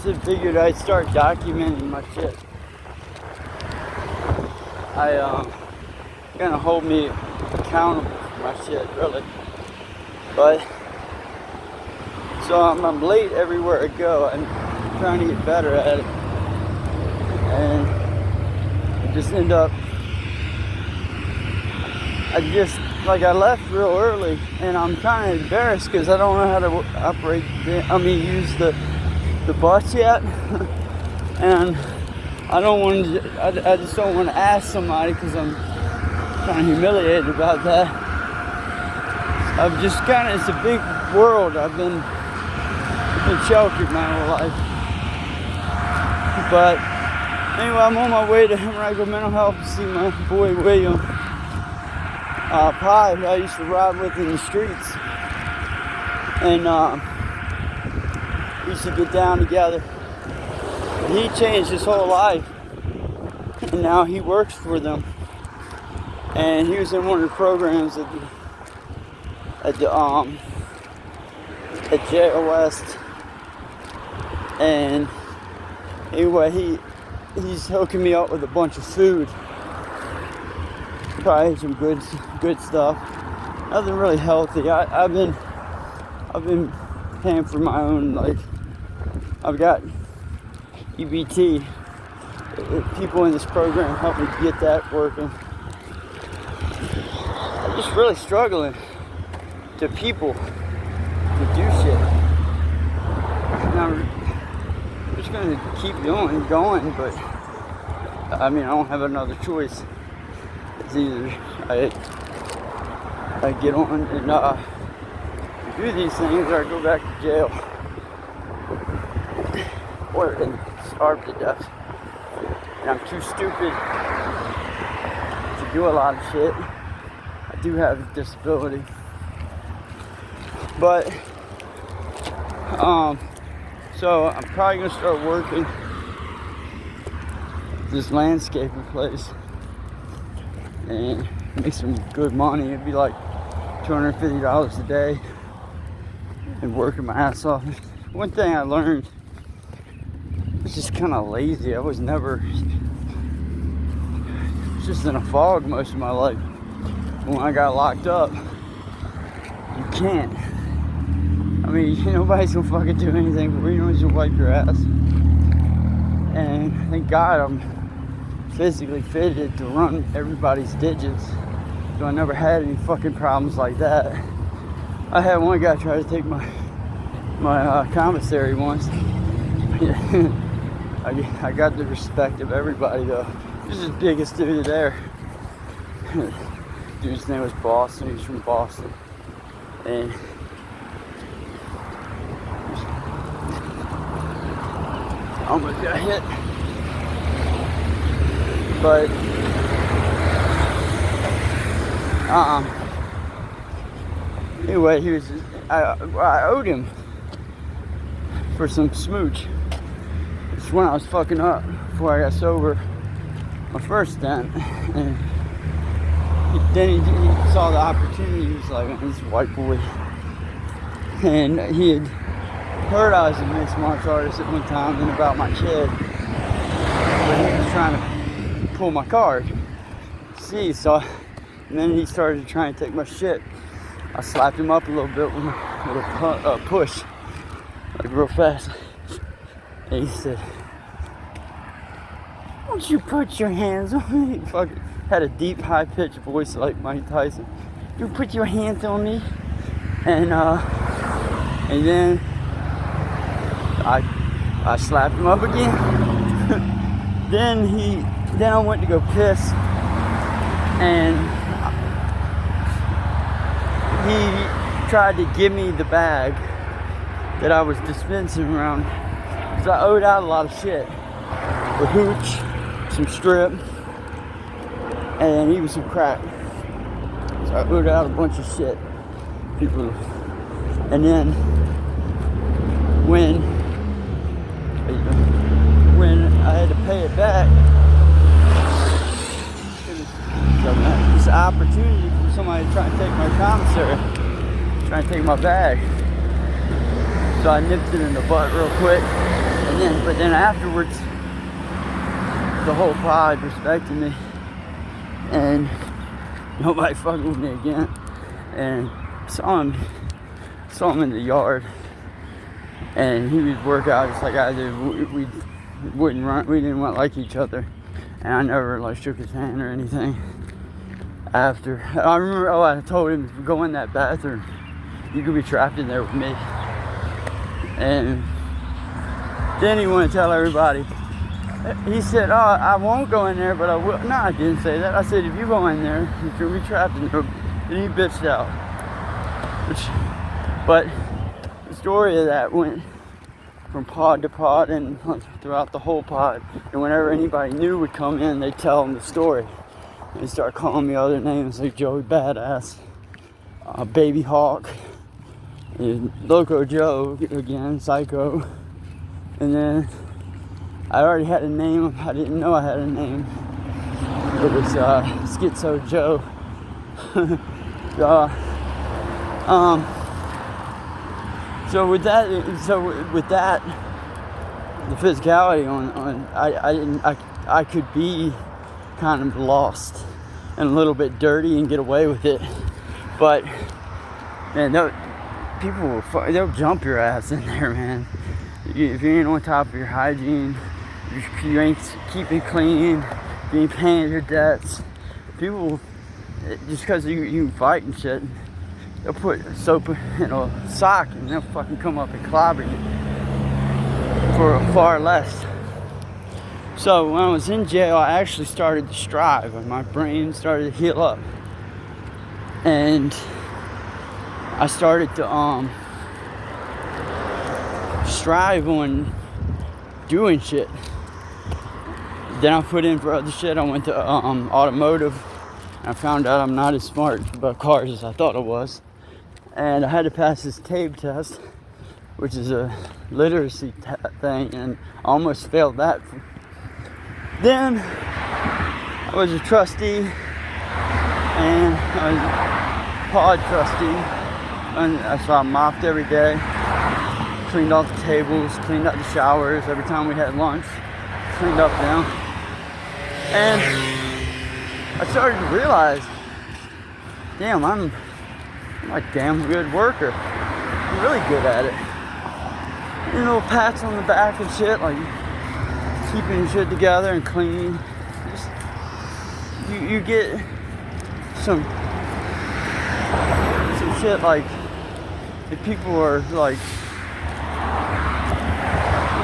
just figured I'd start documenting my shit. Gonna hold me accountable for my shit, really. But so I'm late everywhere I go. I'm trying to get better at it, and I just end up. I left real early, and I'm kind of embarrassed because I don't know how to use the bus yet, and I just don't want to ask somebody because I'm kind of humiliated about that. It's a big world. I've been sheltered my whole life. But anyway, I'm on my way to Henrico Mental Health to see my boy William Pye, who I used to ride with in the streets. And we used to get down together. But he changed his whole life. And now he works for them. And he was in one of the programs at Jail West. And anyway, he's hooking me up with a bunch of food. Probably some good stuff. Nothing really healthy. I've been paying for my own, I've got EBT. People in this program help me get that working. I'm just really struggling to people to do shit. And I'm just gonna keep going, but I don't have another choice. It's either I get on and do these things, or I go back to jail, or starve to death. And I'm too stupid to do a lot of shit. I do have a disability, but so I'm probably gonna start working this landscaping place and make some good money. It'd be like $250 a day, and working my ass off. One thing I learned, I was just kind of lazy. I was never just in a fog most of my life. When I got locked up, you can't. Nobody's gonna fucking do anything for you. Just wipe your ass. And thank God I'm physically fitted to run everybody's digits, so I never had any fucking problems like that. I had one guy try to take my commissary once. I got the respect of everybody though. This is the biggest dude there. Dude's name was Boston. He's from Boston, and almost got hit. But anyway, I owed him for some smooch. It's when I was fucking up before I got sober, my first stint, and then he saw the opportunity. He was like, "Man, this white boy," and he had heard I was a mixed martial artist at one time and about my kid, but he was trying to pull my card. And then he started trying to take my shit. I slapped him up a little bit with a push, like real fast. And he said, "Don't you put your hands on me." He fucking had a deep, high-pitched voice like Mike Tyson. "You put your hands on me." And then I slapped him up again. Then I went to go piss, and he tried to give me the bag that I was dispensing around, because I owed out a lot of shit. The hooch, some strip, and even some crack. So I owed out a bunch of shit. People. And then when I had to pay it back, this opportunity for somebody to try and take my commissary, trying to take my bag. So I nipped it in the butt real quick, and but then afterwards, the whole pod respected me, and nobody fucked with me again. And saw him in the yard, and he would work out just like I did. We wouldn't run. We didn't like each other, and I never like shook his hand or anything. After I remember, I told him, if you go in that bathroom, you could be trapped in there with me. And then he wanted to tell everybody. He said, "Oh, I won't go in there, but I will." No, I didn't say that. I said, if you go in there, you're gonna be trapped in there. And he bitched out. But the story of that went from pod to pod and throughout the whole pod. And whenever anybody new would come in, they'd tell them the story. They'd start calling me other names like Joey Badass, Baby Hawk, and Loco Joe again, Psycho. And then I already had a name. I didn't know I had a name. It was Schizo Joe. So with that, the physicality I could be kind of lost and a little bit dirty and get away with it. But man, people they'll jump your ass in there, man. If you ain't on top of your hygiene, if you ain't keeping clean, if you ain't paying your debts, people, just because you fight and shit, they'll put soap in a sock and they'll fucking come up and clobber you for far less. So when I was in jail, I actually started to strive and my brain started to heal up. And I started to strive on doing shit. Then I put in for other shit. I went to automotive. And I found out I'm not as smart about cars as I thought I was. And I had to pass this TABE test, which is a literacy thing, and I almost failed that. Then I was a trustee, and I was a pod trustee, and so I mopped every day, cleaned off the tables, cleaned up the showers every time we had lunch, cleaned up them. And I started to realize, damn, I'm a damn good worker. I'm really good at it. You know, pats on the back and shit, like keeping shit together and clean. Just, you get some shit like, if people are like,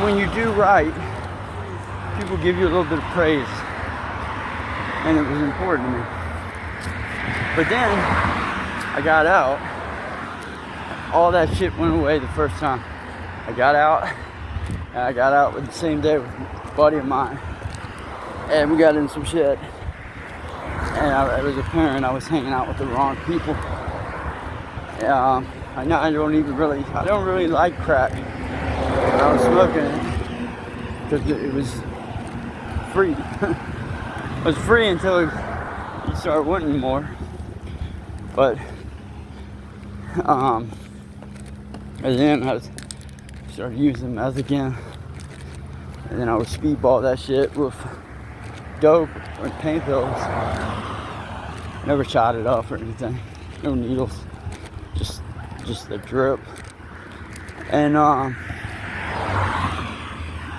when you do right, people give you a little bit of praise. And it was important to me. But then I got out. All that shit went away the first time. I got out, and I got out with the same day with a buddy of mine, and we got in some shit. And it was apparent I was hanging out with the wrong people. I don't really like crack, but I was smoking it because it was free. It was free until you start wanting more. But and then I started using meth again, and then I would speedball that shit with dope or pain pills. Never shot it off or anything. No needles, just the drip. And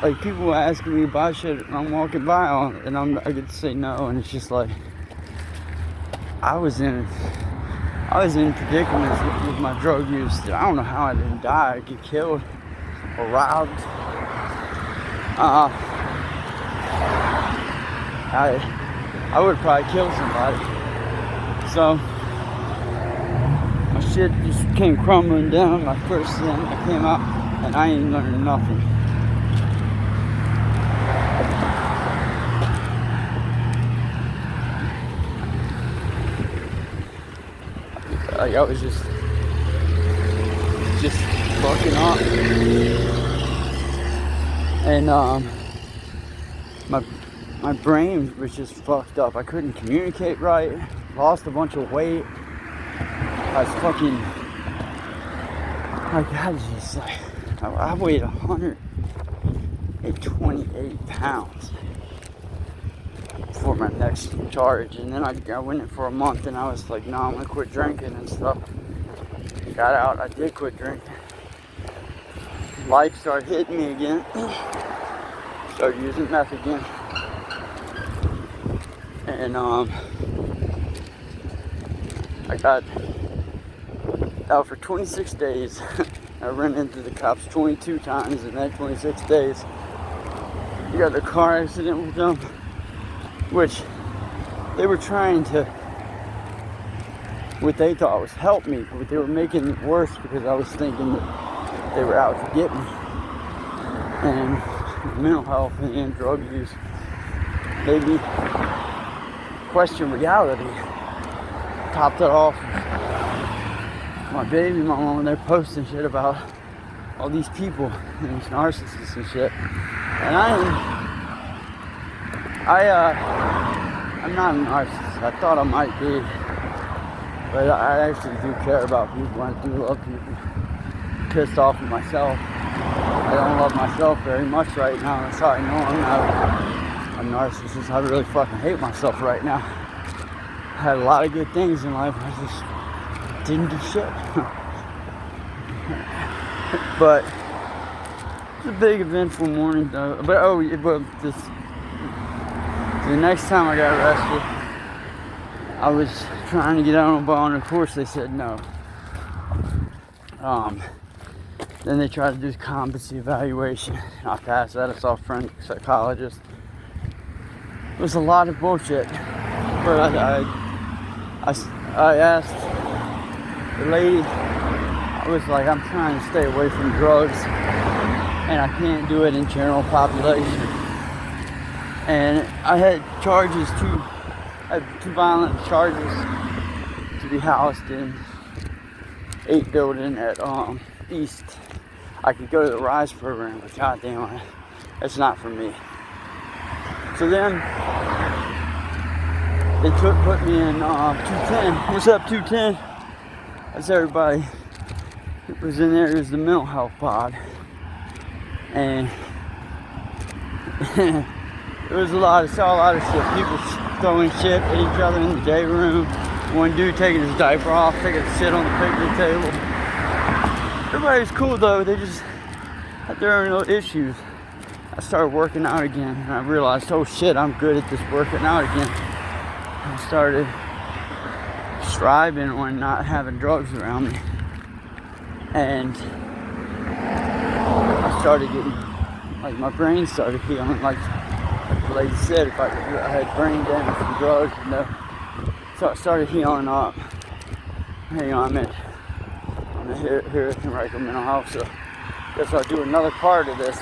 like people asking me about shit, and I'm walking by and I get to say no, and it's just like I was in predicaments with my drug use that I don't know how I didn't die, or get killed, or robbed. I would probably kill somebody. So my shit just came crumbling down. My first sin, I came out and I ain't learned nothing. Like I was just fucking up, and my brain was just fucked up. I couldn't communicate right. Lost a bunch of weight. I was fucking like I was just like I weighed 100 weighed 28 pounds for my next charge. And then I went in for a month and I was like, no, I'm gonna quit drinking and stuff. Got out, I did quit drinking. Life started hitting me again. Started using meth again. And I got out for 26 days. I ran into the cops 22 times in that 26 days. I got in a car accident with them, which they were trying to, what they thought was help me, but they were making it worse because I was thinking that they were out to get me. And mental health and drug use made me question reality. Topped it off. My baby mama when they're posting shit about all these people and these narcissists and shit. And I'm not a narcissist. I thought I might be. But I actually do care about people. I do love people. I'm pissed off at myself. I don't love myself very much right now. That's how I know I'm not a narcissist. I really fucking hate myself right now. I had a lot of good things in life. I just didn't do shit. But it's a big eventful morning though. But the next time I got arrested, I was trying to get out on bond, and of course they said no. Then they tried to do competency evaluation. I passed that. I saw a forensic psychologist. It was a lot of bullshit. But I asked the lady, I was like, I'm trying to stay away from drugs, and I can't do it in general population. And I had two violent charges to be housed in 8 building at East. I could go to the RISE program, but goddamn, that's not for me. So then they put me in 210. What's up, 210? That's everybody that was in there. It was the mental health pod, and it was saw a lot of shit. People throwing shit at each other in the day room. One dude taking his diaper off, taking a shit on the picnic table. Everybody was cool though. They just had their own little issues. I started working out again, and I realized, oh shit, I'm good at this working out again. I started striving on not having drugs around me, and I started getting, like, my brain started healing. Like the lady said, if I had brain damage from drugs, you know. So I started healing up. Hang on a minute. I'm here at Henrico Mental Health, so I guess I'll do another part of this.